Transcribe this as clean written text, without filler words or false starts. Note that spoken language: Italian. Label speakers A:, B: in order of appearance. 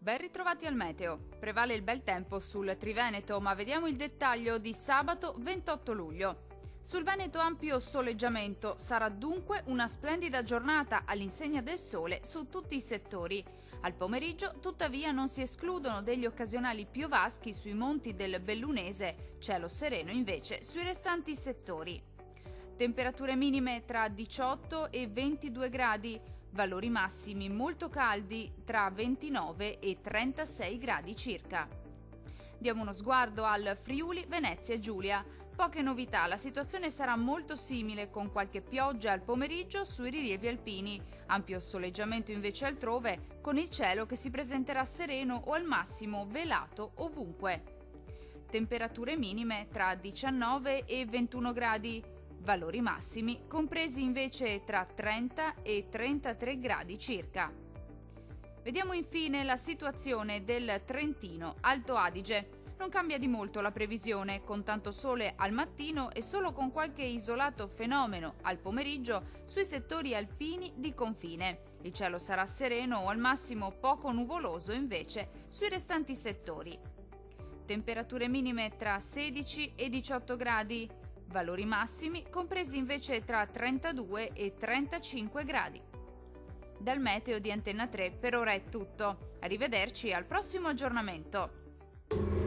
A: Ben ritrovati al meteo. Prevale il bel tempo sul Triveneto, ma vediamo il dettaglio di sabato 28 luglio. Sul Veneto ampio soleggiamento, sarà dunque una splendida giornata all'insegna del sole su tutti i settori. Al pomeriggio, tuttavia, non si escludono degli occasionali piovaschi sui monti del Bellunese, cielo sereno invece sui restanti settori. Temperature minime tra 18 e 22 gradi, valori massimi molto caldi tra 29 e 36 gradi circa. Diamo uno sguardo al Friuli, Venezia e Giulia. Poche novità, la situazione sarà molto simile con qualche pioggia al pomeriggio sui rilievi alpini, ampio soleggiamento invece altrove, con il cielo che si presenterà sereno o al massimo velato ovunque. Temperature minime tra 19 e 21 gradi, valori massimi compresi invece tra 30 e 33 gradi circa. Vediamo infine la situazione del Trentino Alto Adige. Non cambia di molto la previsione, con tanto sole al mattino e solo con qualche isolato fenomeno al pomeriggio sui settori alpini di confine. Il cielo sarà sereno o al massimo poco nuvoloso invece sui restanti settori. Temperature minime tra 16 e 18 gradi, valori massimi compresi invece tra 32 e 35 gradi. Dal meteo di Antenna 3 per ora è tutto. Arrivederci al prossimo aggiornamento.